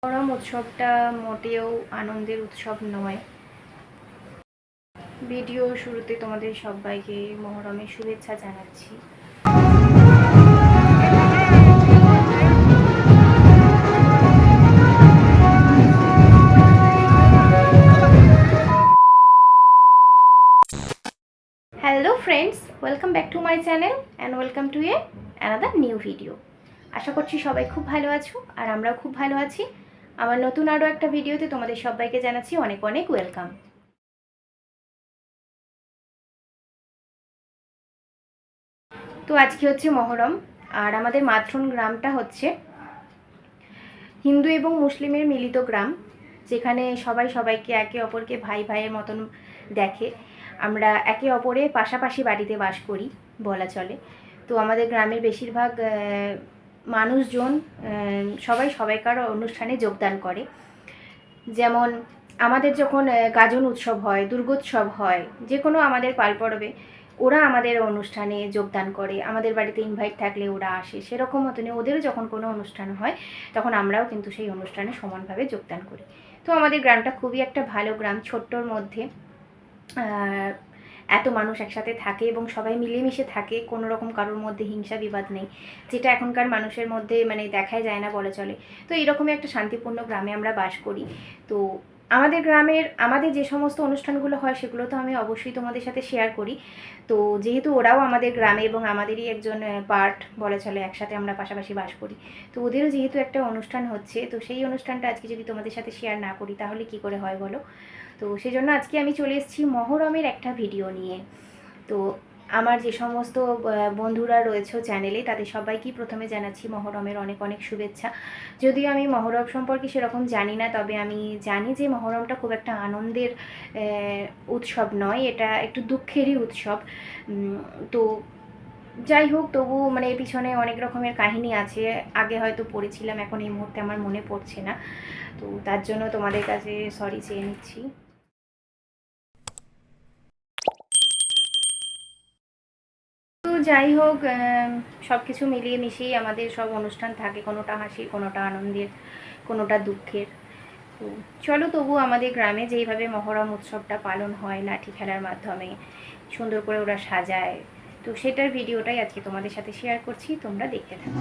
মহরম উৎসবটা মোটেও আনন্দের উৎসব নয়। ভিডিও শুরুতে তোমাদের সবাইকে মহরমের শুভেচ্ছা জানাচ্ছি। Hello friends, welcome back to my channel and welcome to another new video. আশা করছি সবাই খুব ভালো আছো আর আমরাও খুব ভালো আছি। আমার নতুন আরও একটা ভিডিওতে তোমাদের সবাইকে জানাচ্ছি অনেক অনেক ওয়েলকাম। তো আজকে হচ্ছে মহরম, আর আমাদের মাতরণ গ্রামটা হচ্ছে হিন্দু এবং মুসলিমের মিলিত গ্রাম, যেখানে সবাই সবাইকে একে অপরকে ভাই ভাইয়ের মতন দেখে। আমরা একে অপরের পাশাপাশি বাড়িতে বাস করি বলা চলে। তো আমাদের গ্রামের বেশিরভাগ মানুষজন সবাই সবাইকার অনুষ্ঠানে যোগদান করে। যেমন আমাদের যখন গাজন উৎসব হয়, দুর্গোৎসব হয়, যে কোনো আমাদের পাল পরবে ওরা আমাদের অনুষ্ঠানে যোগদান করে। আমাদের বাড়িতে ইনভাইট থাকলে ওরা আসে, সেরকম মতনই ওদেরও যখন কোনো অনুষ্ঠান হয় তখন আমরাও কিন্তু সেই অনুষ্ঠানে সমানভাবে যোগদান করি। তো আমাদের গ্রামটা খুবই একটা ভালো গ্রাম, ছোট্টর মধ্যে এত মানুষ একসাথে থাকে এবং সবাই মিলেমিশে থাকে, কোনো রকম কারোর মধ্যে হিংসা বিবাদ নেই, যেটা এখনকার মানুষের মধ্যে মানে দেখাই যায় না বলে চলে। তো এইরকমই একটা শান্তিপূর্ণ গ্রামে আমরা বাস করি। তো আমাদের গ্রামের আমাদের যে সমস্ত অনুষ্ঠানগুলো হয় সেগুলো তো আমি অবশ্যই তোমাদের সাথে শেয়ার করি। তো যেহেতু ওরাও আমাদের গ্রামে এবং আমাদেরই একজন পার্ট বলে চলে, একসাথে আমরা পাশাপাশি বাস করি, তো ওদেরও যেহেতু একটা অনুষ্ঠান হচ্ছে, তো সেই অনুষ্ঠানটা আজকে যদি তোমাদের সাথে শেয়ার না করি তাহলে কি করে হয় বলো। তো সেই জন্য আজকে আমি চলে এসেছি মহরমের একটা ভিডিও নিয়ে। তো আমার যে সমস্ত বন্ধুরা রয়েছে চ্যানেলে তাদের সবাইকেই প্রথমে জানাচ্ছি মহরমের অনেক অনেক শুভেচ্ছা। যদিও আমি মহরম সম্পর্কে সেরকম জানি না, তবে আমি জানি যে মহরমটা খুব একটা আনন্দের উৎসব নয়, এটা একটু দুঃখেরই উৎসব। তো যাই হোক, তবু মানে এর পিছনে অনেক রকমের কাহিনী আছে, আগে হয়তো পড়েছিলাম, এখন এই মুহূর্তে আমার মনে পড়ছে না। তো তার জন্য তোমাদের কাছে সরি চেয়ে নিচ্ছি। তো যাই হোক, সব কিছু মিলিয়ে মিশিয়ে আমাদের সব অনুষ্ঠান থাকে, কোনোটা হাসির, কোনোটা আনন্দের, কোনোটা দুঃখের। তো চলো, তবু আমাদের গ্রামে যেইভাবে মহরম উৎসবটা পালন হয় লাঠি খেলার মাধ্যমে, সুন্দর করে ওরা সাজায়, তো সেটার ভিডিওটাই আজকে তোমাদের সাথে শেয়ার করছি, তোমরা দেখতে থাকো।